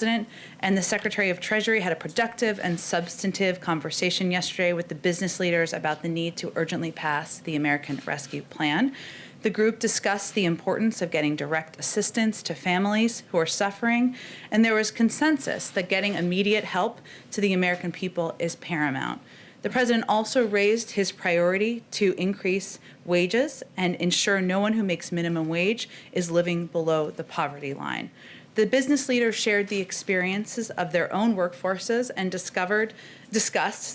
President and the Secretary of Treasury had a productive and substantive conversation yesterday with the business leaders about the need to urgently pass the American Rescue Plan. The group discussed the importance of getting direct assistance to families who are suffering, and there was consensus that getting immediate help to the American people is paramount. The president also raised his priority to increase wages and ensure no one who makes minimum wage is living below the poverty line. The business leaders shared the experiences of their own workforces and discussed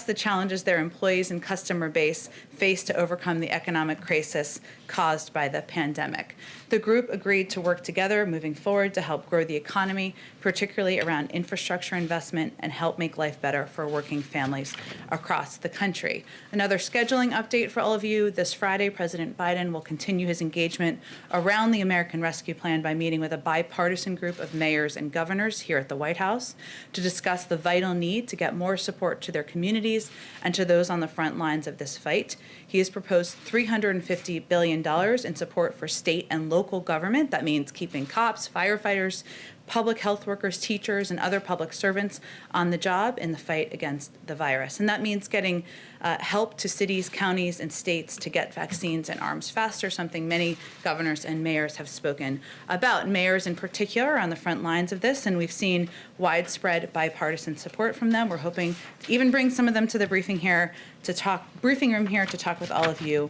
the challenges their employees and customer base face to overcome the economic crisis caused by the pandemic. The group agreed to work together moving forward to help grow the economy, particularly around infrastructure investment, and help make life better for working families across the country. Another scheduling update for all of you: this Friday, President Biden will continue his engagement around the American Rescue Plan by meeting with a bipartisan group of mayors and governors here at the White House to discuss the vital need to get more support to their communities and to those on the front lines of this fight. He has proposed $350 billion in support for state and local government. That means keeping cops, firefighters, public health workers, teachers, and other public servants on the job in the fight against the virus. And that means getting help to cities, counties, and states to get vaccines and arms faster, something many governors and mayors have spoken about. Mayors in particular are on the front lines of this, and we've seen widespread bipartisan support from them. We're hoping to even bring some of them to the briefing room here to talk with all of you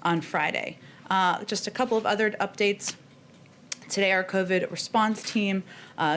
on Friday. Just a couple of other updates. Today, our COVID response team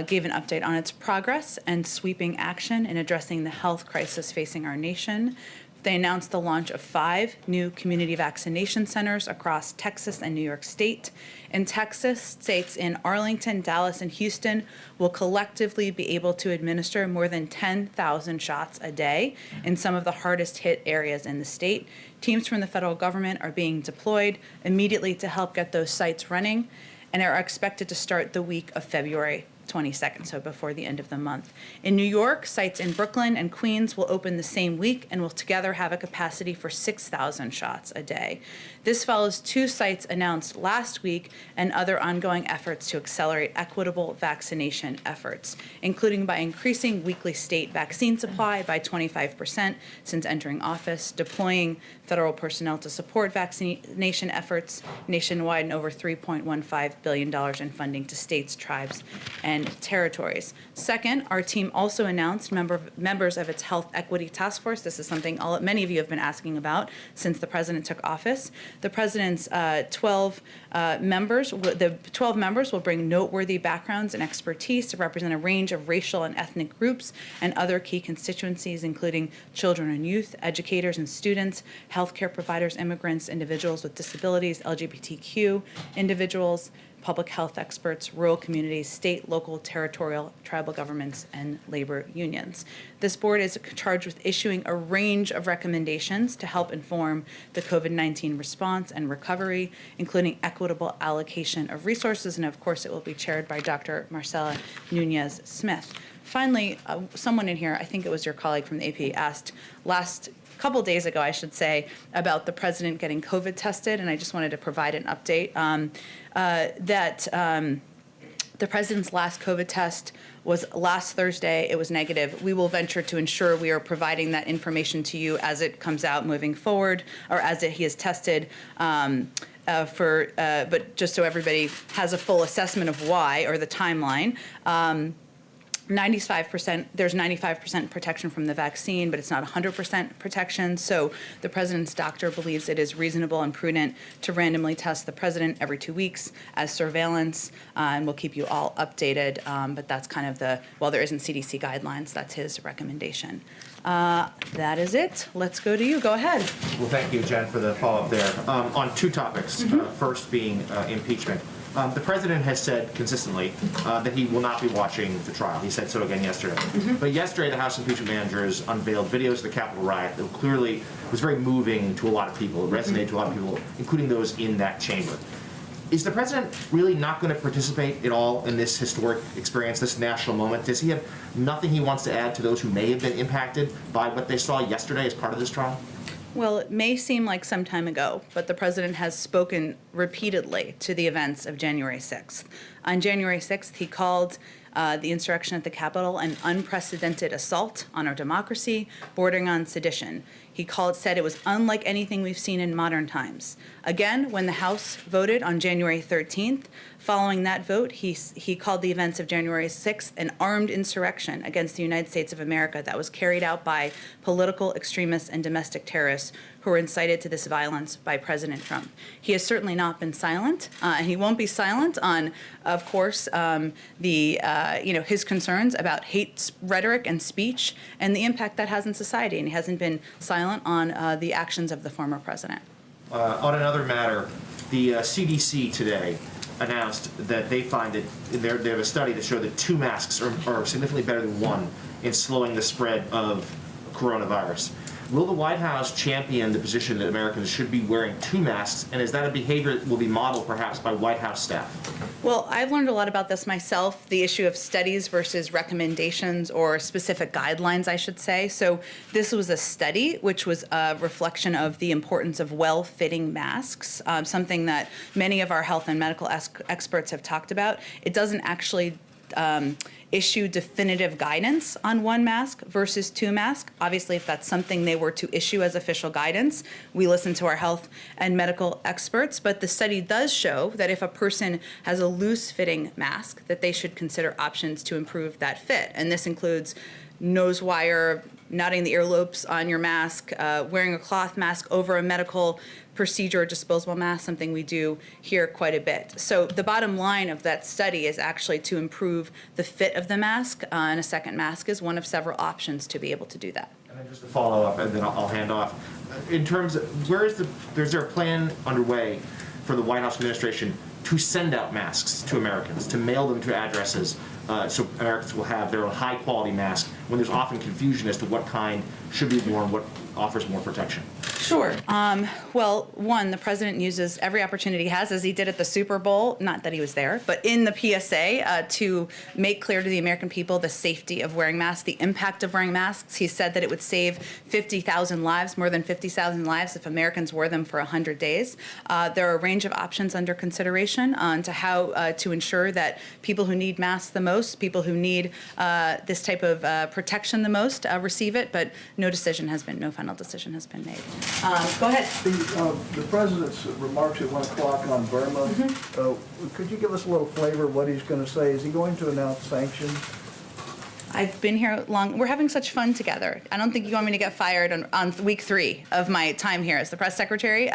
gave an update on its progress and sweeping action in addressing the health crisis facing our nation. They announced the launch of 5 new community vaccination centers across Texas and New York State. In Texas, states in Arlington, Dallas, and Houston will collectively be able to administer more than 10,000 shots a day in some of the hardest hit areas in the state. Teams from the federal government are being deployed immediately to help get those sites running, and are expected to start the week of February 22nd, so before the end of the month. In New York, sites in Brooklyn and Queens will open the same week and will together have a capacity for 6,000 shots a day. This follows 2 sites announced last week and other ongoing efforts to accelerate equitable vaccination efforts, including by increasing weekly state vaccine supply by 25% since entering office, deploying federal personnel to support vaccination efforts nationwide, and over $3.15 billion in funding to states, tribes, and territories. Second, our team also announced members of its Health Equity Task Force. This is something many of you have been asking about since the president took office. The president's 12 members will bring noteworthy backgrounds and expertise to represent a range of racial and ethnic groups and other key constituencies, including children and youth, educators and students, healthcare providers, immigrants, individuals with disabilities, LGBTQ individuals, public health experts, rural communities, state, local, territorial, tribal governments, and labor unions. This board is charged with issuing a range of recommendations to help inform the COVID-19 response and recovery, including equitable allocation of resources, and of course it will be chaired by Dr. Marcela Nunez-Smith. Finally, someone in here, I think it was your colleague from the AP, asked couple days ago, I should say, about the president getting COVID tested, and I just wanted to provide an update that the president's last COVID test was last Thursday. It was negative. We will venture to ensure we are providing that information to you as it comes out moving forward, or as he is tested. But just so everybody has a full assessment of why, or the timeline. 95%, there's 95% protection from the vaccine, but it's not 100% protection. So the president's doctor believes it is reasonable and prudent to randomly test the president every 2 weeks as surveillance, and we'll keep you all updated. But that's kind of while there isn't CDC guidelines, that's his recommendation. That is it. Let's go to you. Go ahead. Well, thank you, Jen, for the follow-up there. On 2 topics, first being impeachment. The president has said consistently that he will not be watching the trial. He said so again yesterday. But yesterday, the House impeachment managers unveiled videos of the Capitol riot that clearly was very moving to a lot of people. It resonated to a lot of people, including those in that chamber. Is the president really not going to participate at all in this historic experience, this national moment? Does he have nothing he wants to add to those who may have been impacted by what they saw yesterday as part of this trial? Well, it may seem like some time ago, but the president has spoken repeatedly to the events of January 6th. On January 6th, he called the insurrection at the Capitol an unprecedented assault on our democracy, bordering on sedition. He said it was unlike anything we've seen in modern times. Again, when the House voted on January 13th, following that vote, he called the events of January 6th an armed insurrection against the United States of America that was carried out by political extremists and domestic terrorists who were incited to this violence by President Trump. He has certainly not been silent, and he won't be silent on, of course, his concerns about hate rhetoric and speech and the impact that has in society. And he hasn't been silent on the actions of the former president. On another matter, the CDC today announced that they find that they have a study that showed that 2 masks are significantly better than 1 in slowing the spread of coronavirus. Will the White House champion the position that Americans should be wearing 2 masks, and is that a behavior that will be modeled perhaps by White House staff? Well, I've learned a lot about this myself, the issue of studies versus recommendations or specific guidelines, I should say. So this was a study which was a reflection of the importance of well-fitting masks, something that many of our health and medical experts have talked about. It doesn't actually issue definitive guidance on 1 mask versus 2 masks. Obviously, if that's something they were to issue as official guidance, we listen to our health and medical experts. But the study does show that if a person has a loose-fitting mask, that they should consider options to improve that fit. And this includes nose wire, knotting the earlobes on your mask, wearing a cloth mask over a medical procedure or disposable mask, something we do here quite a bit. So the bottom line of that study is actually to improve the fit of the mask, and a second mask is one of several options to be able to do that. And then just to follow up, and then I'll hand off. In terms of, is there a plan underway for the White House administration to send out masks to Americans, to mail them to addresses, so Americans will have their own high-quality mask when there's often confusion as to what kind should be worn, what offers more protection? Sure. Well, one, the president uses every opportunity he has, as he did at the Super Bowl, not that he was there, but in the PSA, to make clear to the American people the safety of wearing masks, the impact of wearing masks. He said that it would save 50,000 lives, more than 50,000 lives, if Americans wore them for 100 days. There are a range of options under consideration on to how to ensure that people who need masks the most, people who need this type of protection the most, receive it, but no final decision has been made. Go ahead. The president's remarks at 1 o'clock on Burma, could you give us a little flavor of what he's going to say? Is he going to announce sanctions? I've been here long. We're having such fun together. I don't think you want me to get fired on week 3 of my time here as the press secretary.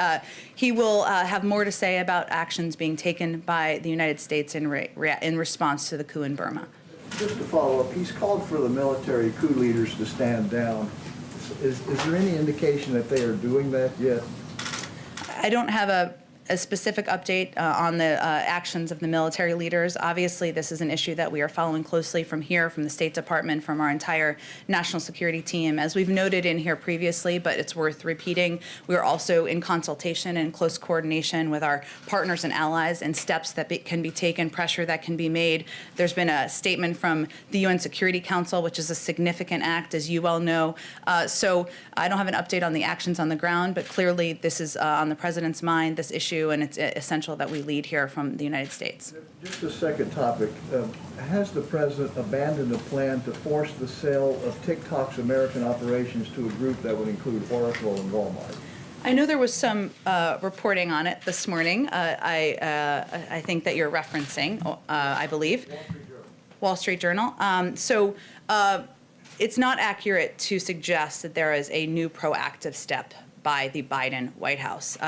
He will have more to say about actions being taken by the United States in response to the coup in Burma. Just to follow up, he's called for the military coup leaders to stand down. Is there any indication that they are doing that yet? I don't have a specific update on the actions of the military leaders. Obviously, this is an issue that we are following closely from here, from the State Department, from our entire national security team. As we've noted in here previously, but it's worth repeating, we are also in consultation and close coordination with our partners and allies and steps that can be taken, pressure that can be made. There's been a statement from the UN Security Council, which is a significant act, as you well know. So I don't have an update on the actions on the ground, but clearly this is on the president's mind, this issue, and it's essential that we lead here from the United States. Just a second topic. Has the president abandoned a plan to force the sale of TikTok's American operations to a group that would include Oracle and Walmart? I know there was some reporting on it this morning. I think that you're referencing, I believe, Wall Street Journal. It's not accurate to suggest that there is a new proactive step by the Biden White House.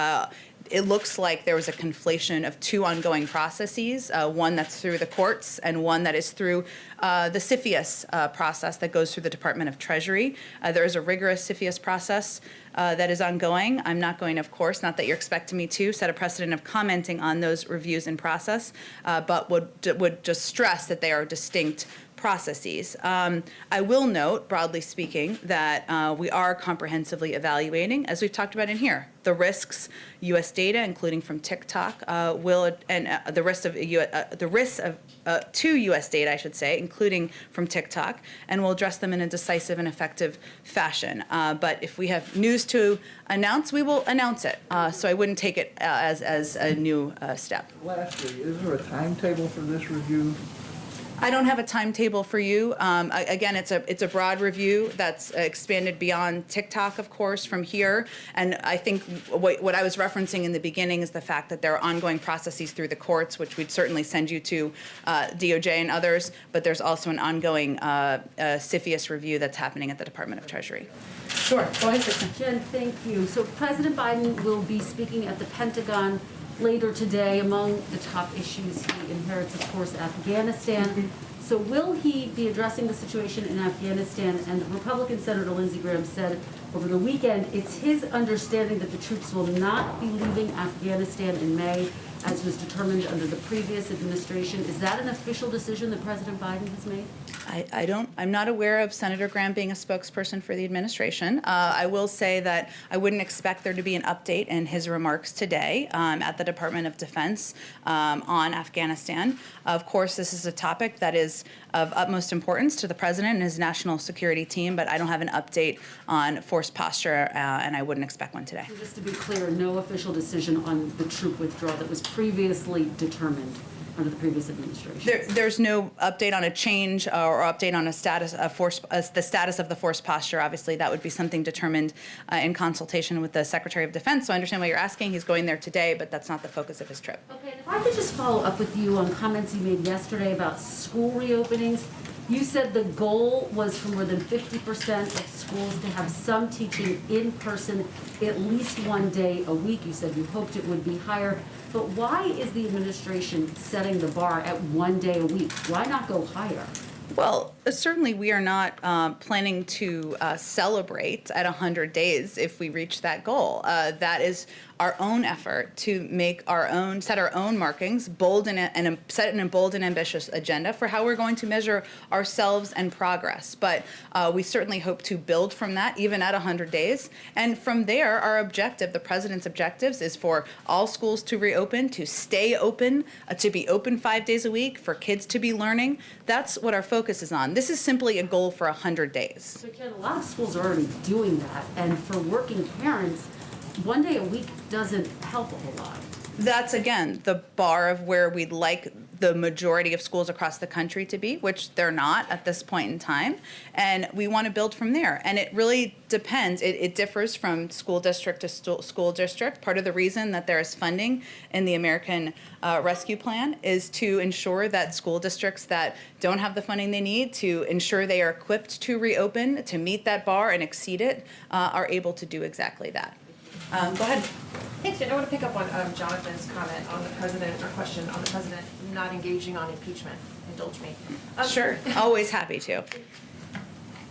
It looks like there was a conflation of 2 ongoing processes, one that's through the courts and one that is through the CFIUS process that goes through the Department of Treasury. There is a rigorous CFIUS process that is ongoing. I'm not going, of course, not that you're expecting me to, set a precedent of commenting on those reviews in process, but would just stress that they are distinct processes. I will note, broadly speaking, that we are comprehensively evaluating, as we've talked about in here, the risks U.S. data, including from TikTok, the risks to U.S. data, I should say, including from TikTok, and we'll address them in a decisive and effective fashion. But if we have news to announce, we will announce it. So I wouldn't take it as a new step. Lastly, is there a timetable for this review? I don't have a timetable for you. Again, it's a broad review that's expanded beyond TikTok, of course, from here. And I think what I was referencing in the beginning is the fact that there are ongoing processes through the courts, which we'd certainly send you to DOJ and others. But there's also an ongoing CFIUS review that's happening at the Department of Treasury. Sure. Go ahead, Kristen. Jen, thank you. So President Biden will be speaking at the Pentagon later today. Among the top issues he inherits, of course, Afghanistan. So will he be addressing the situation in Afghanistan? And Republican Senator Lindsey Graham said over the weekend it's his understanding that the troops will not be leaving Afghanistan in May, as was determined under the previous administration. Is that an official decision that President Biden has made? I'm not aware of Senator Graham being a spokesperson for the administration. I will say that I wouldn't expect there to be an update in his remarks today at the Department of Defense on Afghanistan. Of course, this is a topic that is of utmost importance to the president and his national security team, but I don't have an update on force posture, and I wouldn't expect one today. Just to be clear, no official decision on the troop withdrawal that was previously determined under the previous administration. There's no update on a change or update on a status of force, the status of the force posture. Obviously, that would be something determined in consultation with the Secretary of Defense. So I understand what you're asking. He's going there today, but that's not the focus of his trip. Okay, and if I could just follow up with you on comments you made yesterday about school reopenings. You said the goal was for more than 50% of schools to have some teaching in person at least one day a week. You said you hoped it would be higher. But why is the administration setting the bar at 1 day a week? Why not go higher? Well, certainly we are not planning to celebrate at 100 days if we reach that goal. That is our own effort to make our own, set our own markings, bold and set an bold and ambitious agenda for how we're going to measure ourselves and progress. But we certainly hope to build from that, even at 100 days. And from there, our objective, the president's objectives, is for all schools to reopen, to stay open, to be open 5 days a week, for kids to be learning. That's what our focus is on. This is simply a goal for 100 days. So, Jen, a lot of schools are already doing that. And for working parents, 1 day a week doesn't help a whole lot. That's, again, the bar of where we'd like the majority of schools across the country to be, which they're not at this point in time. And we want to build from there. And it really depends. It differs from school district to school district. Part of the reason that there is funding in the American Rescue Plan is to ensure that school districts that don't have the funding they need to ensure they are equipped to reopen, to meet that bar and exceed it, are able to do exactly that. Go ahead. Thanks, Jen. I want to pick up on Jonathan's comment on the president, or question on the president not engaging on impeachment. Indulge me. Sure. Always happy to.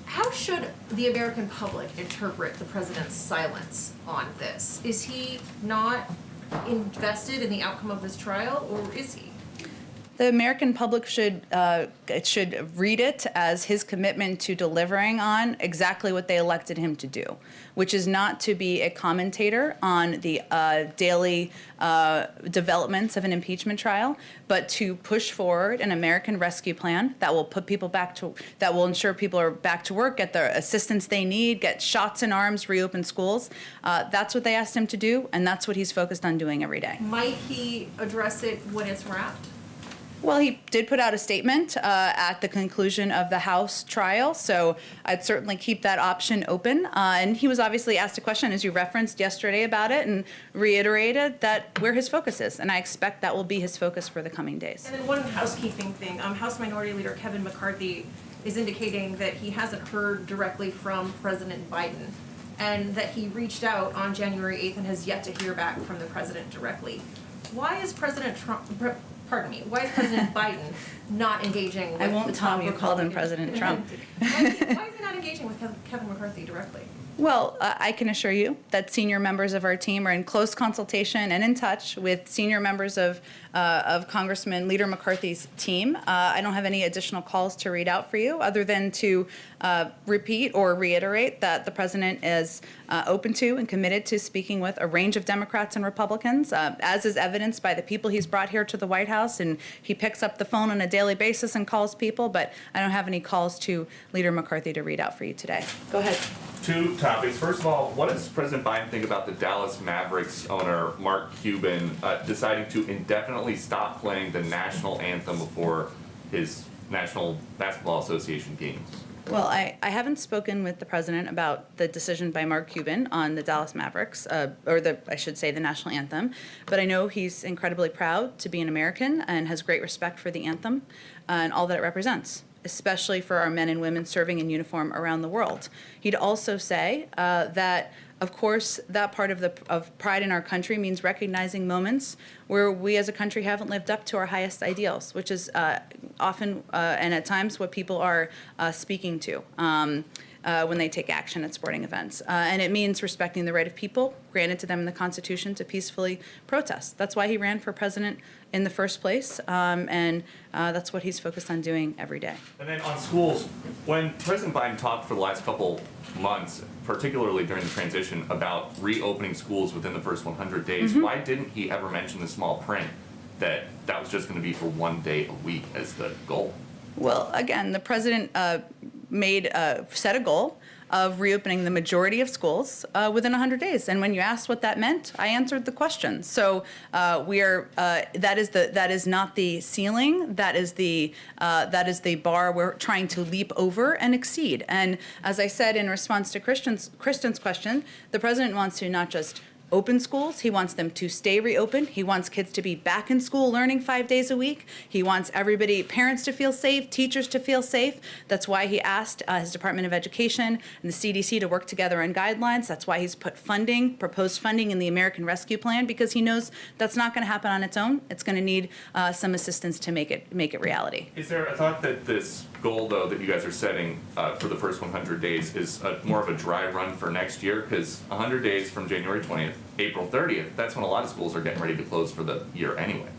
How should the American public interpret the president's silence on this? Is he not invested in the outcome of this trial, or is he? The American public should read it as his commitment to delivering on exactly what they elected him to do, which is not to be a commentator on the daily developments of an impeachment trial, but to push forward an American Rescue Plan that will put people that will ensure people are back to work, get the assistance they need, get shots in arms, reopen schools. That's what they asked him to do, and that's what he's focused on doing every day. Might he address it when it's wrapped? Well, he did put out a statement at the conclusion of the House trial, so I'd certainly keep that option open. And he was obviously asked a question, as you referenced yesterday, about it, and reiterated that where his focus is. And I expect that will be his focus for the coming days. And then one housekeeping thing. House Minority Leader Kevin McCarthy is indicating that he hasn't heard directly from President Biden, and that he reached out on January 8th and has yet to hear back from the president directly. Why is President Biden not engaging with I won't the tell top him you called him Republican- President Trump. Why is he not engaging with Kevin McCarthy directly? Well, I can assure you that senior members of our team are in close consultation and in touch with senior members of Congressman Leader McCarthy's team. I don't have any additional calls to read out for you other than to repeat or reiterate that the president is open to and committed to speaking with a range of Democrats and Republicans, as is evidenced by the people he's brought here to the White House. And he picks up the phone on a daily basis and calls people, but I don't have any calls to Leader McCarthy to read out for you today. Go ahead. Two topics. First of all, what does President Biden think about the Dallas Mavericks owner, Mark Cuban, deciding to indefinitely stop playing the national anthem before his National Basketball Association games? Well, I haven't spoken with the president about the decision by Mark Cuban on the Dallas Mavericks, I should say the national anthem, but I know he's incredibly proud to be an American and has great respect for the anthem and all that it represents, especially for our men and women serving in uniform around the world. He'd also say that, of course, that part of pride in our country means recognizing moments where we as a country haven't lived up to our highest ideals, which is often and at times what people are speaking to when they take action at sporting events. And it means respecting the right of people granted to them in the Constitution to peacefully protest. That's why he ran for president in the first place, and that's what he's focused on doing every day. And then on schools, when President Biden talked for the last couple months, particularly during the transition, about reopening schools within the first 100 days, why didn't he ever mention the small print that that was just going to be for 1 day a week as the goal? Well, again, the president set a goal of reopening the majority of schools within 100 days. And when you asked what that meant, I answered the question. So that is not the ceiling. That is the bar we're trying to leap over and exceed. And as I said in response to Kristen's question, the president wants to not just open schools. He wants them to stay reopened. He wants kids to be back in school learning 5 days a week. He wants parents to feel safe, teachers to feel safe. That's why he asked his Department of Education and the CDC to work together on guidelines. That's why he's put proposed funding in the American Rescue Plan, because he knows that's not going to happen on its own. It's going to need some assistance to make it reality. Is there a thought that this goal, though, that you guys are setting for the first 100 days is more of a dry run for next year? Because 100 days from January 20th, April 30th, that's when a lot of schools are getting ready to close for the year anyway.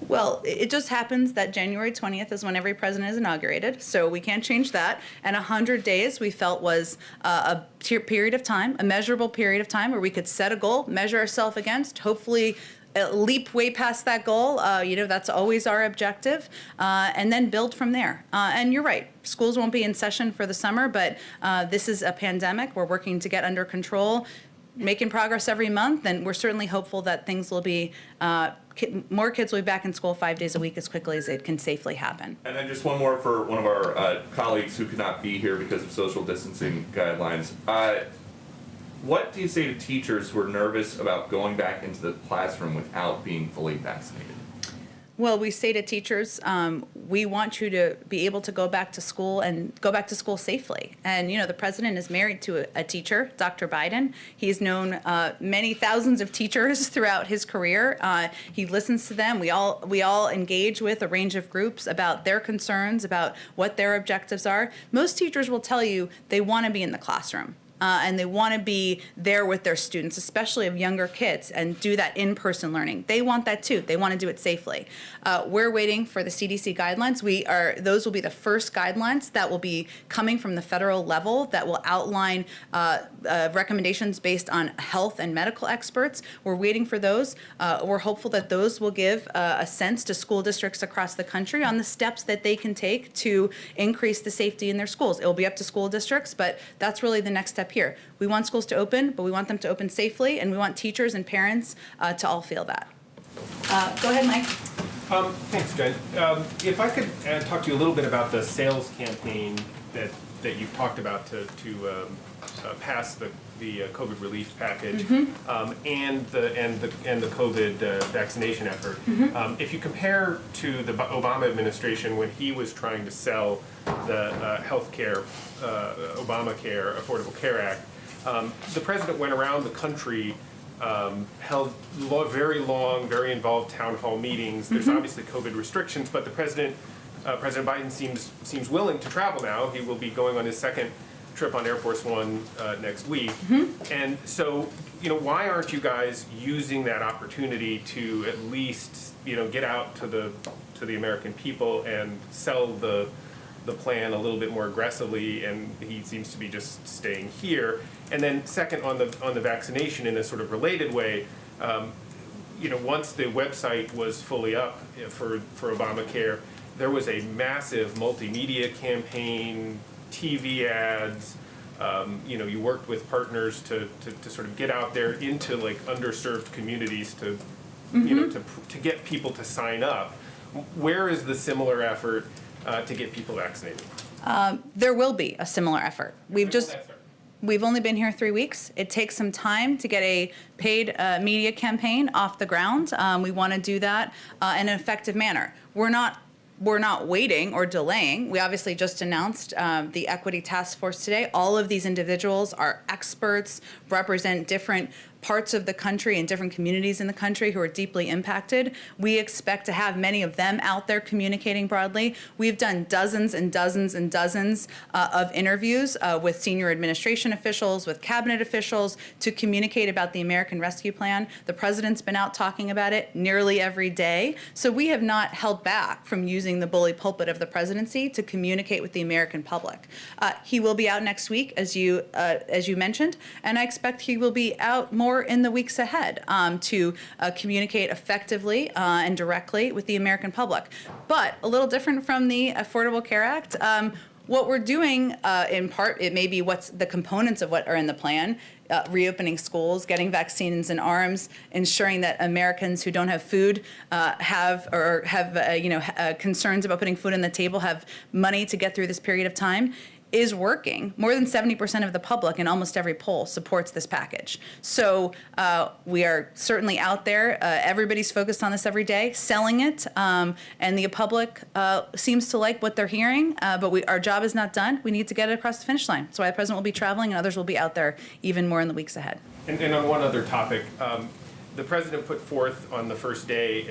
Well, it just happens that January 20th is when every president is inaugurated, so we can't change that. And 100 days we felt was a period of time, a measurable period of time where we could set a goal, measure ourselves against, hopefully leap way past that goal. That's always our objective, and then build from there. And you're right, schools won't be in session for the summer, but this is a pandemic. We're working to get under control, making progress every month, and we're certainly hopeful that things will be, more kids will be back in school 5 days a week as quickly as it can safely happen. And then just one more for one of our colleagues who could not be here because of social distancing guidelines. What do you say to teachers who are nervous about going back into the classroom without being fully vaccinated? Well, we say to teachers, we want you to be able to go back to school and go back to school safely. And, the president is married to a teacher, Dr. Biden. He's known many thousands of teachers throughout his career. He listens to them. We all engage with a range of groups about their concerns, about what their objectives are. Most teachers will tell you they want to be in the classroom. And they want to be there with their students, especially of younger kids, and do that in-person learning. They want that too. They want to do it safely. We're waiting for the CDC guidelines. Those will be the first guidelines that will be coming from the federal level that will outline recommendations based on health and medical experts. We're waiting for those. We're hopeful that those will give a sense to school districts across the country on the steps that they can take to increase the safety in their schools. It will be up to school districts, but that's really the next step here. We want schools to open, but we want them to open safely, and we want teachers and parents to all feel that. Go ahead, Mike. Thanks, Jen. If I could talk to you a little bit about the sales campaign that you've talked about to pass the COVID relief package, and the COVID vaccination effort. If you compare to the Obama administration when he was trying to sell the healthcare, Obamacare, Affordable Care Act, the president went around the country, held very long, very involved town hall meetings. There's obviously COVID restrictions, but the President Biden seems willing to travel now. He will be going on his second trip on Air Force One next week. And so, why aren't you guys using that opportunity to at least, get out to the American people and sell the plan a little bit more aggressively? And he seems to be just staying here. And then second, on the vaccination, in a sort of related way, once the website was fully up for Obamacare, there was a massive multimedia campaign, TV ads. You worked with partners to sort of get out there into like underserved communities to get people to sign up. Where is the similar effort to get people vaccinated? There will be a similar effort. When will that start? We've only been here 3 weeks. It takes some time to get a paid media campaign off the ground. We want to do that in an effective manner. We're not waiting or delaying. We obviously just announced the Equity Task Force today. All of these individuals are experts, represent different parts of the country and different communities in the country who are deeply impacted. We expect to have many of them out there communicating broadly. We've done dozens and dozens and dozens of interviews with senior administration officials, with cabinet officials to communicate about the American Rescue Plan. The president's been out talking about it nearly every day. So we have not held back from using the bully pulpit of the presidency to communicate with the American public. He will be out next week, as you mentioned, and I expect he will be out more in the weeks ahead to communicate effectively and directly with the American public. But a little different from the Affordable Care Act, what we're doing in part, it may be what's the components of what are in the plan, reopening schools, getting vaccines in arms, ensuring that Americans who don't have food have concerns about putting food on the table, have money to get through this period of time, is working. More than 70% of the public in almost every poll supports this package. So we are certainly out there. Everybody's focused on this every day, selling it, and the public seems to like what they're hearing, but our job is not done. We need to get it across the finish line. So the president will be traveling and others will be out there even more in the weeks ahead. And on one other topic, the president put forth on the first day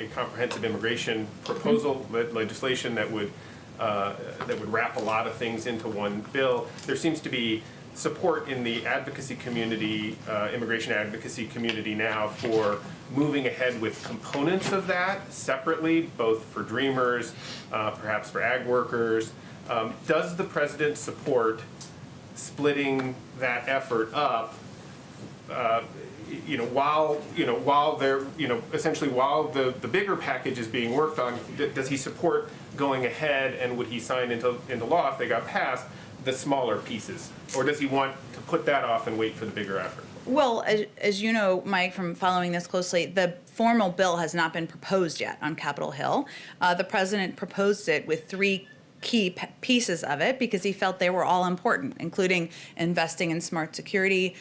a comprehensive immigration proposal, legislation that would wrap a lot of things into one bill. There seems to be support in the advocacy community, immigration advocacy community now for moving ahead with components of that separately, both for Dreamers, perhaps for ag workers. Does the president support splitting that effort up? While the bigger package is being worked on, does he support going ahead, and would he sign into law if they got passed the smaller pieces, or does he want to put that off and wait for the bigger effort? Well, as you know, Mike, from following this closely, the formal bill has not been proposed yet on Capitol Hill. The president proposed it with three key pieces of it because he felt they were all important, including investing in smart security,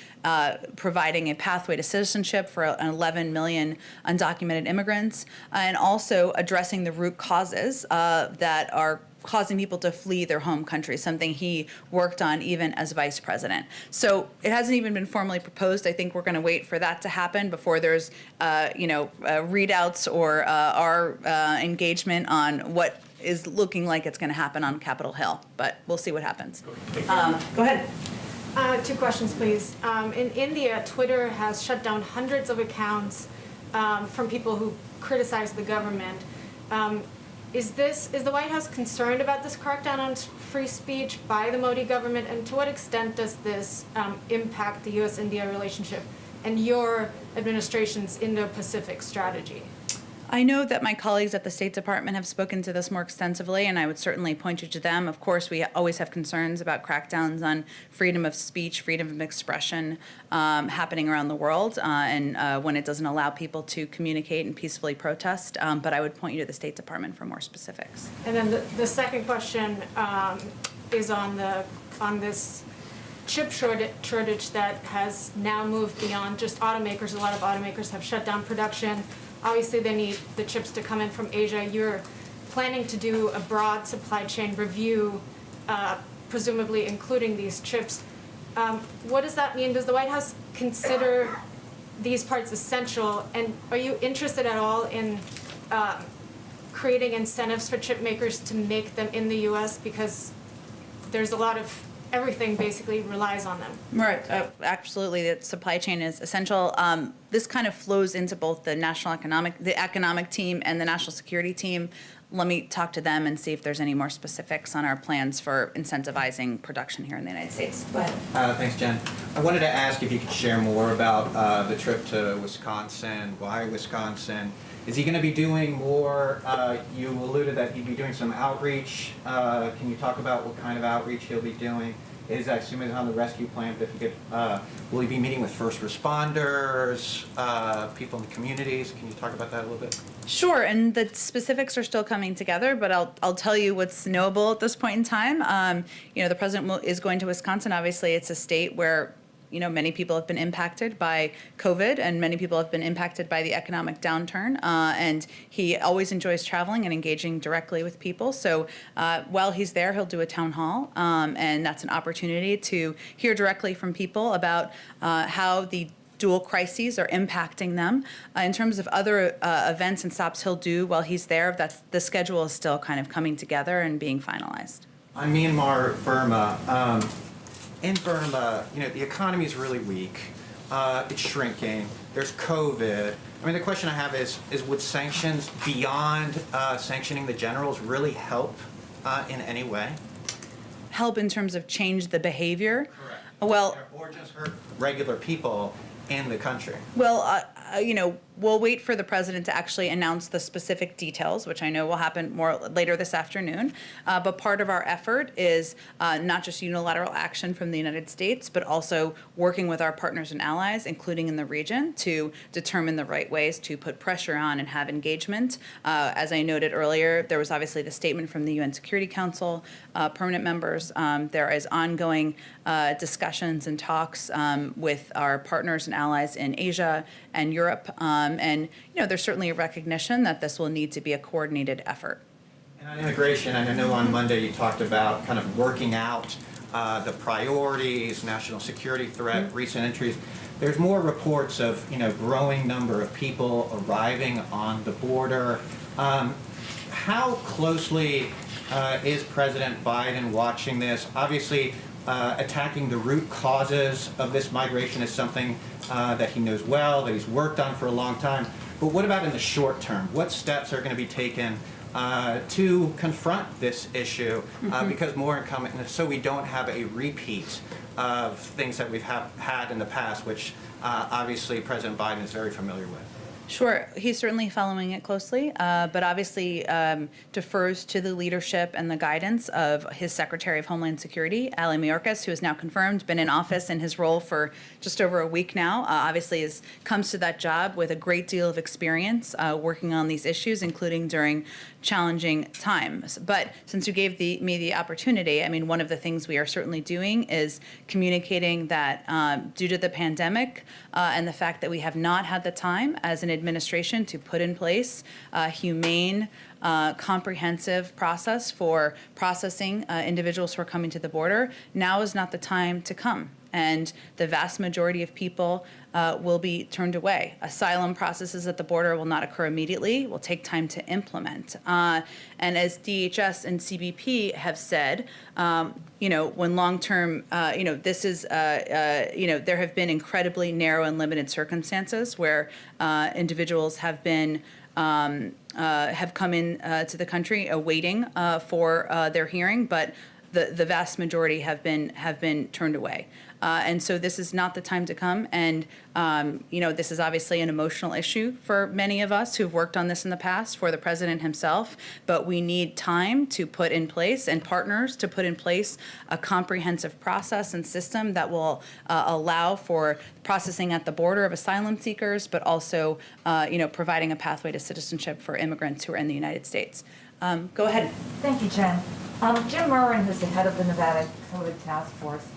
providing a pathway to citizenship for 11 million undocumented immigrants, and also addressing the root causes that are causing people to flee their home country, something he worked on even as vice president. So it hasn't even been formally proposed. I think we're going to wait for that to happen before there's, readouts or our engagement on what is looking like it's going to happen on Capitol Hill. But we'll see what happens. Go ahead. 2 questions, please. In India, Twitter has shut down hundreds of accounts from people who criticize the government. Is the White House concerned about this crackdown on free speech by the Modi government, and to what extent does this impact the U.S.-India relationship and your administration's Indo-Pacific strategy? I know that my colleagues at the State Department have spoken to this more extensively, and I would certainly point you to them. Of course, we always have concerns about crackdowns on freedom of speech, freedom of expression happening around the world, and when it doesn't allow people to communicate and peacefully protest. But I would point you to the State Department for more specifics. And then the second question is on this chip shortage that has now moved beyond just automakers. A lot of automakers have shut down production. Obviously, they need the chips to come in from Asia. You're planning to do a broad supply chain review, presumably including these chips. What does that mean? Does the White House consider these parts essential? And are you interested at all in creating incentives for chip makers to make them in the U.S.? Because there's a lot of everything basically relies on them. Right, absolutely. The supply chain is essential. This kind of flows into both the economic team and the national security team. Let me talk to them and see if there's any more specifics on our plans for incentivizing production here in the United States. Go ahead. Thanks, Jen. I wanted to ask if you could share more about the trip to Wisconsin. Why Wisconsin? Is he going to be doing more? You alluded that he'd be doing some outreach. Can you talk about what kind of outreach he'll be doing? is, I assume, is on the rescue plan, but if you could, will he be meeting with first responders, people in the communities? Can you talk about that a little bit? Sure, and the specifics are still coming together, but I'll tell you what's knowable at this point in time. The president is going to Wisconsin. Obviously, it's a state where many people have been impacted by COVID, and many people have been impacted by the economic downturn. And he always enjoys traveling and engaging directly with people. So while he's there, he'll do a town hall, and that's an opportunity to hear directly from people about how the dual crises are impacting them. In terms of other events and stops he'll do while he's there, the schedule is still kind of coming together and being finalized. On Myanmar, Burma, in Burma, the economy is really weak. It's shrinking. There's COVID. I mean, the question I have is would sanctions beyond sanctioning the generals really help in any way? Help in terms of change the behavior? Correct. Well, Or just hurt regular people in the country? Well, we'll wait for the president to actually announce the specific details, which I know will happen more later this afternoon. But part of our effort is not just unilateral action from the United States, but also working with our partners and allies, including in the region, to determine the right ways to put pressure on and have engagement. As I noted earlier, there was obviously the statement from the UN Security Council permanent members. There is ongoing discussions and talks with our partners and allies in Asia and Europe. And there's certainly a recognition that this will need to be a coordinated effort. And on immigration, I know on Monday you talked about kind of working out the priorities, national security threat, recent entries. There's more reports of growing number of people arriving on the border. How closely is President Biden watching this? Obviously, attacking the root causes of this migration is something that he knows well, that he's worked on for a long time. But what about in the short term? What steps are going to be taken to confront this issue? Because more are coming, so we don't have a repeat of things that we've had in the past, which obviously President Biden is very familiar with. Sure, he's certainly following it closely, but obviously defers to the leadership and the guidance of his Secretary of Homeland Security, Ali Mayorkas, who has now confirmed been in office in his role for just over a week now. Obviously, comes to that job with a great deal of experience working on these issues, including during challenging times. But since you gave me the opportunity, I mean, one of the things we are certainly doing is communicating that due to the pandemic and the fact that we have not had the time as an administration to put in place a humane, comprehensive process for processing individuals who are coming to the border, now is not the time to come. And the vast majority of people will be turned away. Asylum processes at the border will not occur immediately, will take time to implement. And as DHS and CBP have said, when long-term, this is, there have been incredibly narrow and limited circumstances where individuals have been have come in to the country awaiting for their hearing, but the vast majority have been turned away. And so this is not the time to come. And, this is obviously an emotional issue for many of us who've worked on this in the past, for the president himself. But we need time to put in place and partners to put in place a comprehensive process and system that will allow for processing at the border of asylum seekers, but also, providing a pathway to citizenship for immigrants who are in the United States. Go ahead. Thank you, Jen. Jim Murrin, who's the head of the Nevada COVID Task Force,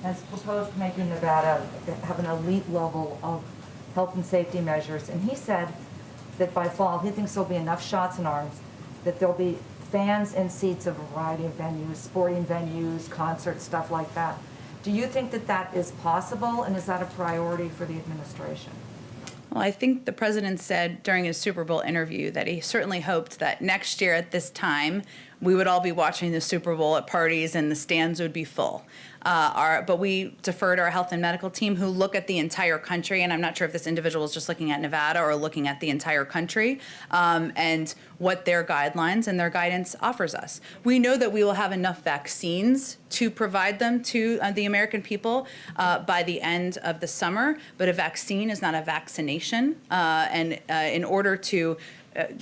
has proposed making Nevada have an elite level of health and safety measures. And he said that by fall, he thinks there'll be enough shots in arms, that there'll be fans in seats of a variety of venues, sporting venues, concerts, stuff like that. Do you think that that is possible, and is that a priority for the administration? Well, I think the president said during his Super Bowl interview that he certainly hoped that next year at this time, we would all be watching the Super Bowl at parties and the stands would be full. But we defer to our health and medical team who look at the entire country, and I'm not sure if this individual is just looking at Nevada or looking at the entire country, and what their guidelines and their guidance offers us. We know that we will have enough vaccines to provide them to the American people by the end of the summer, but a vaccine is not a vaccination. And in order to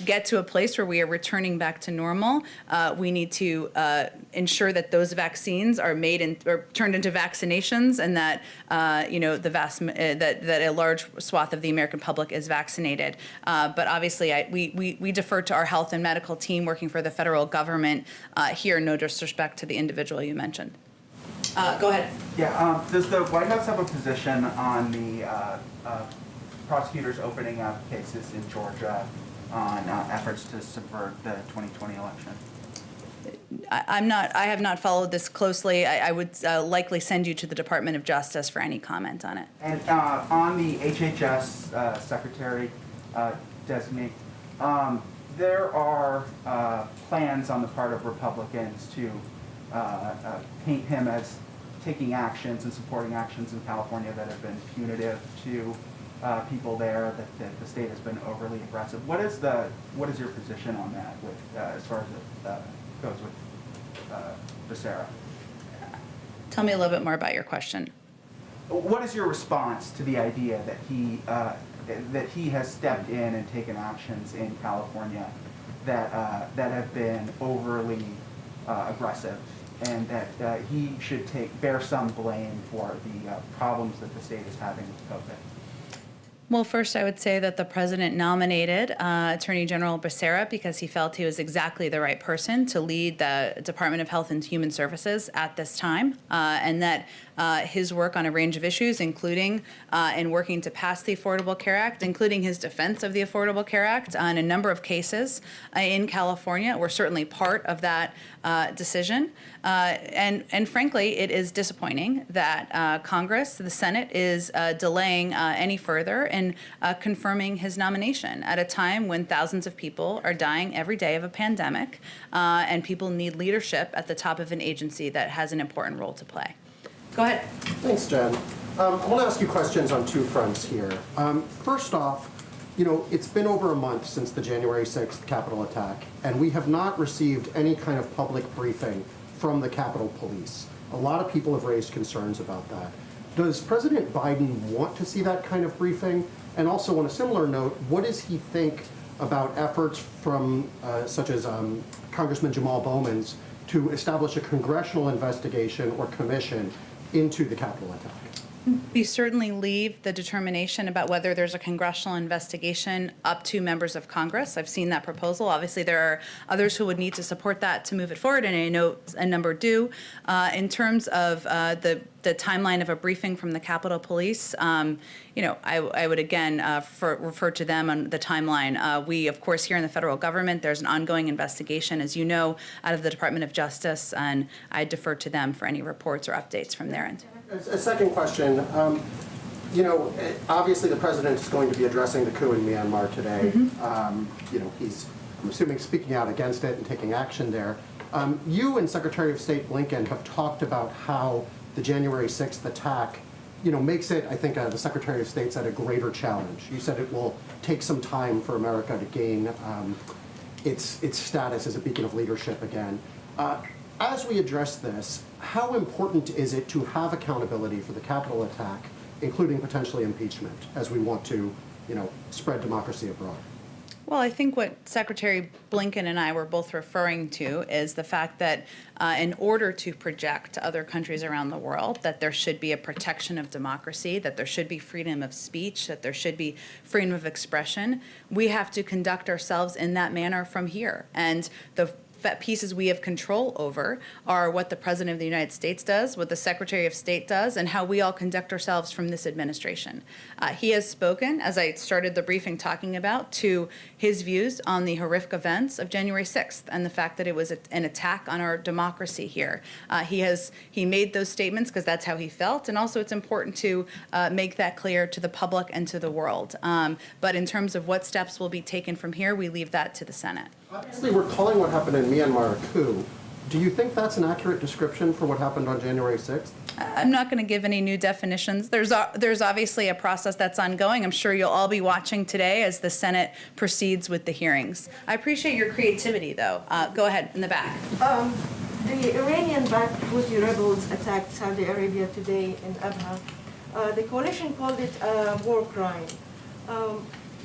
get to a place where we are returning back to normal, we need to ensure that those vaccines are or turned into vaccinations, and that that a large swath of the American public is vaccinated. But obviously, we defer to our health and medical team working for the federal government here. No disrespect to the individual you mentioned. Go ahead. Yeah, does the White House have a position on the prosecutors opening up cases in Georgia on efforts to subvert the 2020 election? I have not followed this closely. I would likely send you to the Department of Justice for any comment on it. And on the HHS secretary designate, there are plans on the part of Republicans to paint him as taking actions and supporting actions in California that have been punitive to people there, that the state has been overly aggressive. What is your position on that with as far as it goes with Becerra? Tell me a little bit more about your question. What is your response to the idea that he has stepped in and taken actions in California that have been overly aggressive, and that he should bear some blame for the problems that the state is having with COVID? Well, first, I would say that the president nominated Attorney General Becerra because he felt he was exactly the right person to lead the Department of Health and Human Services at this time, and that his work on a range of issues, including in working to pass the Affordable Care Act, including his defense of the Affordable Care Act on a number of cases in California, were certainly part of that decision. And frankly, it is disappointing that Congress, the Senate, is delaying any further in confirming his nomination at a time when thousands of people are dying every day of a pandemic, and people need leadership at the top of an agency that has an important role to play. Go ahead. Thanks, Jen. I want to ask you questions on two fronts here. First off, it's been over a month since the January 6th Capitol attack, and we have not received any kind of public briefing from the Capitol Police. A lot of people have raised concerns about that. Does President Biden want to see that kind of briefing? And also, on a similar note, what does he think about efforts from such as Congressman Jamal Bowman's to establish a congressional investigation or commission into the Capitol attack? We certainly leave the determination about whether there's a congressional investigation up to members of Congress. I've seen that proposal. Obviously, there are others who would need to support that to move it forward, and I know a number do. In terms of the timeline of a briefing from the Capitol Police, I would again refer to them on the timeline. We, of course, here in the federal government, there's an ongoing investigation, as you know, out of the Department of Justice, and I defer to them for any reports or updates from their end. A second question. Obviously the president is going to be addressing the coup in Myanmar today. He's, I'm assuming, speaking out against it and taking action there. You and Secretary of State Blinken have talked about how the January 6th attack, makes it, I think, the Secretary of State's at a greater challenge. You said it will take some time for America to gain its status as a beacon of leadership again. As we address this, how important is it to have accountability for the Capitol attack, including potentially impeachment, as we want to, spread democracy abroad? Well, I think what Secretary Blinken and I were both referring to is the fact that in order to project to other countries around the world that there should be a protection of democracy, that there should be freedom of speech, that there should be freedom of expression, we have to conduct ourselves in that manner from here. And the pieces we have control over are what the President of the United States does, what the Secretary of State does, and how we all conduct ourselves from this administration. He has spoken, as I started the briefing talking about, to his views on the horrific events of January 6th and the fact that it was an attack on our democracy here. He made those statements because that's how he felt, and also it's important to make that clear to the public and to the world. But in terms of what steps will be taken from here, we leave that to the Senate. Obviously, we're calling what happened in Myanmar a coup. Do you think that's an accurate description for what happened on January 6th? I'm not going to give any new definitions. There's obviously a process that's ongoing. I'm sure you'll all be watching today as the Senate proceeds with the hearings. I appreciate your creativity, though. Go ahead, in the back. The Iranian-backed Houthi rebels attacked Saudi Arabia today in Abha. The coalition called it a war crime.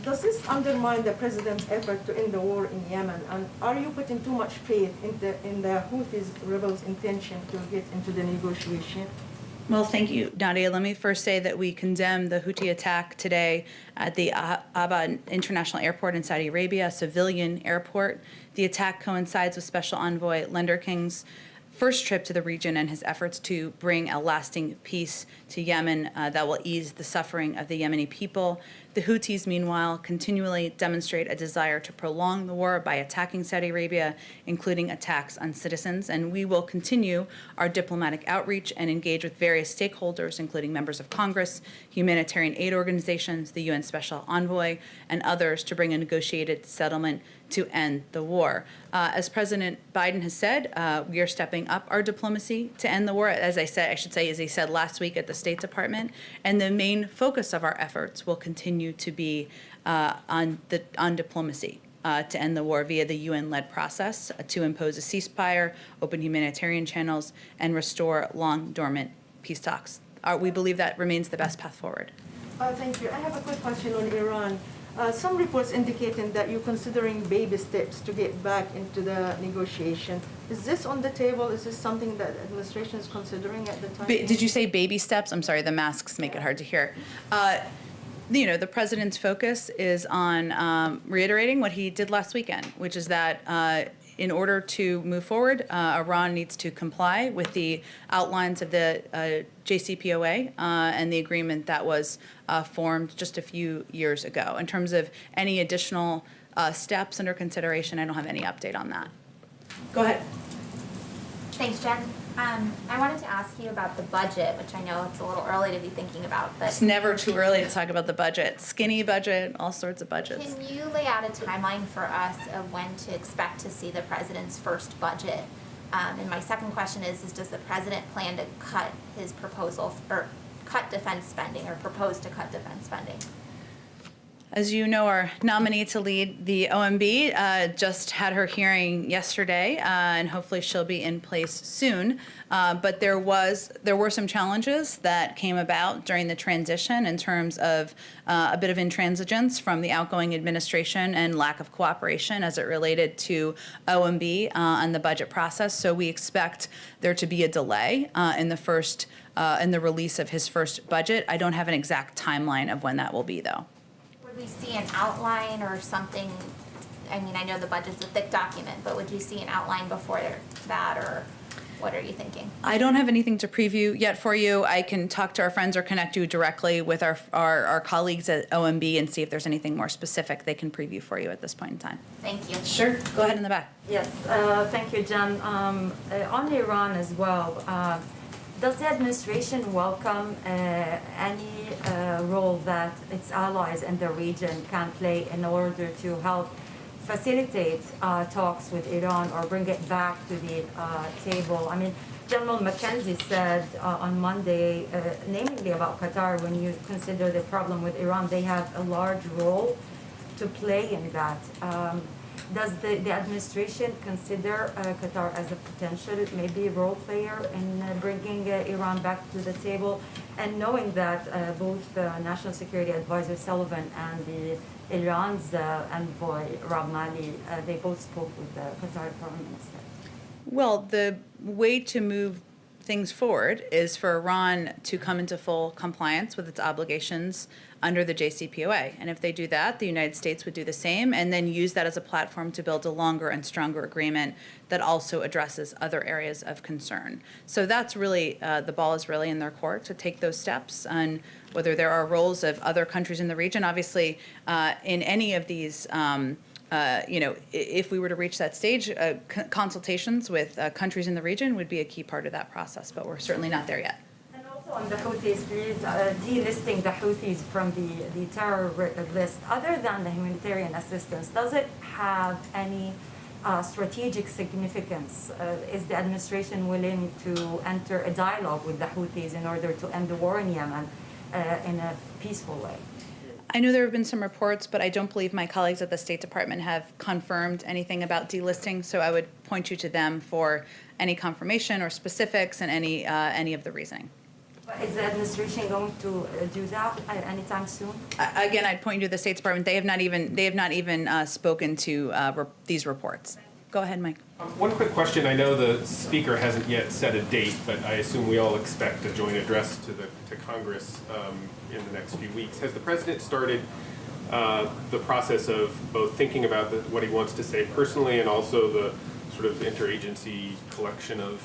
Does this undermine the president's effort to end the war in Yemen? And are you putting too much faith in the Houthis rebels' intention to get into the negotiation? Well, thank you, Nadia. Let me first say that we condemn the Houthi attack today at the Aba International Airport in Saudi Arabia, a civilian airport. The attack coincides with Special Envoy Lender King's first trip to the region and his efforts to bring a lasting peace to Yemen that will ease the suffering of the Yemeni people. The Houthis, meanwhile, continually demonstrate a desire to prolong the war by attacking Saudi Arabia, including attacks on citizens. And we will continue our diplomatic outreach and engage with various stakeholders, including members of Congress, humanitarian aid organizations, the UN Special Envoy, and others to bring a negotiated settlement to end the war. As President Biden has said, we are stepping up our diplomacy to end the war, as he said last week at the State Department, and the main focus of our efforts will continue to be on diplomacy to end the war via the UN-led process, to impose a ceasefire, open humanitarian channels, and restore long dormant peace talks. We believe that remains the best path forward. Thank you. I have a quick question on Iran. Some reports indicating that you're considering baby steps to get back into the negotiation. Is this on the table? Is this something that the administration is considering at the time? Did you say baby steps? I'm sorry, the masks make it hard to hear. The president's focus is on reiterating what he did last weekend, which is that in order to move forward, Iran needs to comply with the outlines of the JCPOA and the agreement that was formed just a few years ago. In terms of any additional steps under consideration, I don't have any update on that. Go ahead. Thanks, Jen. I wanted to ask you about the budget, which I know it's a little early to be thinking about, but It's never too early to talk about the budget. Skinny budget, all sorts of budgets. can you lay out a timeline for us of when to expect to see the president's first budget? And my second question is does the president plan to cut his proposal or cut defense spending or propose to cut defense spending? As you know, our nominee to lead the OMB just had her hearing yesterday, and hopefully she'll be in place soon. But there were some challenges that came about during the transition in terms of a bit of intransigence from the outgoing administration and lack of cooperation as it related to OMB and the budget process. So we expect there to be a delay in the release of his first budget. I don't have an exact timeline of when that will be, though. Would we see an outline or something? I mean, I know the budget's a thick document, but would you see an outline before that, or what are you thinking? I don't have anything to preview yet for you. I can talk to our friends or connect you directly with our colleagues at OMB and see if there's anything more specific they can preview for you at this point in time. Thank you. Sure. Go ahead in the back. Yes, thank you, Jen. On Iran as well, does the administration welcome any role that its allies in the region can play in order to help facilitate talks with Iran or bring it back to the table? I mean, General McKenzie said on Monday, namely about Qatar, when you consider the problem with Iran, they have a large role to play in that. Does the administration consider Qatar as a potential maybe role player in bringing Iran back to the table? And knowing that both National Security Advisor Sullivan and the Iran's envoy Rob Mali, they both spoke with the Qatari Foreign Minister. Well, the way to move things forward is for Iran to come into full compliance with its obligations under the JCPOA. And if they do that, the United States would do the same and then use that as a platform to build a longer and stronger agreement that also addresses other areas of concern. So that's really, the ball is really in their court to take those steps. And whether there are roles of other countries in the region, obviously in any of these if we were to reach that stage, consultations with countries in the region would be a key part of that process, but we're certainly not there yet. And also on the Houthis, please, delisting the Houthis from the terror list, other than the humanitarian assistance, does it have any strategic significance? Is the administration willing to enter a dialogue with the Houthis in order to end the war in Yemen in a peaceful way? I know there have been some reports, but I don't believe my colleagues at the State Department have confirmed anything about delisting, so I would point you to them for any confirmation or specifics and any of the reasoning. Is the administration going to do that anytime soon? Again, I'd point you to the State Department. They have not even spoken to these reports. Go ahead, Mike. One quick question. I know the speaker hasn't yet set a date, but I assume we all expect a joint address to Congress in the next few weeks. Has the president started the process of both thinking about what he wants to say personally and also the sort of interagency collection of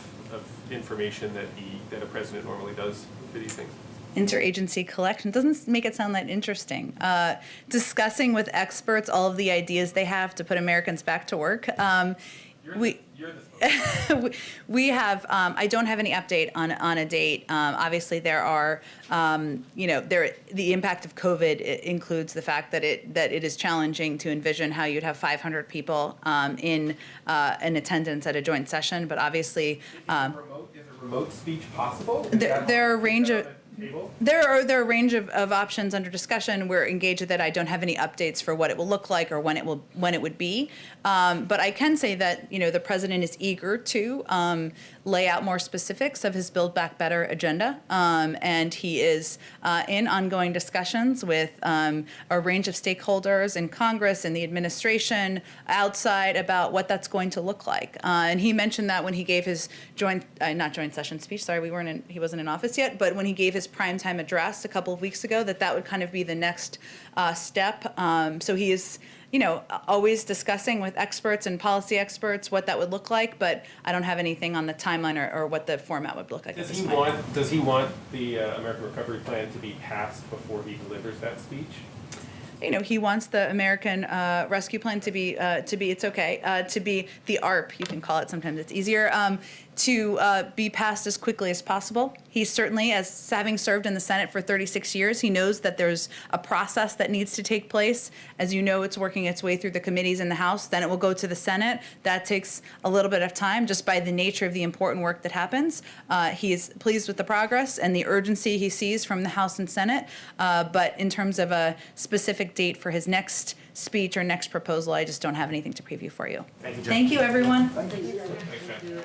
information that a president normally does for these things? Interagency collection doesn't make it sound that interesting. Discussing with experts all of the ideas they have to put Americans back to work. We have. I don't have any update on a date. Obviously, there are. The impact of COVID includes the fact that it is challenging to envision how you'd have 500 people in attendance at a joint session. But obviously, Is a remote speech possible? there are a range of. Table? There are a range of options under discussion. We're engaged with it. I don't have any updates for what it will look like or when it would be. But I can say that the president is eager to lay out more specifics of his Build Back Better agenda, and he is in ongoing discussions with a range of stakeholders in Congress and the administration outside about what that's going to look like. And he mentioned that when he gave his not joint session speech. Sorry, he wasn't in office yet. But when he gave his primetime address a couple of weeks ago, that would kind of be the next step. So he is, always discussing with experts and policy experts what that would look like, but I don't have anything on the timeline or what the format would look like. Does he want the American Recovery Plan to be passed before he delivers that speech? He wants the American Rescue Plan to be the ARP, you can call it, sometimes it's easier, to be passed as quickly as possible. He certainly, as having served in the Senate for 36 years, he knows that there's a process that needs to take place. As you know, it's working its way through the committees in the House, then it will go to the Senate. That takes a little bit of time just by the nature of the important work that happens. He is pleased with the progress and the urgency he sees from the House and Senate, but in terms of a specific date for his next speech or next proposal, I just don't have anything to preview for you. Thank you, Jen. Thank you, everyone. Thanks, Jen.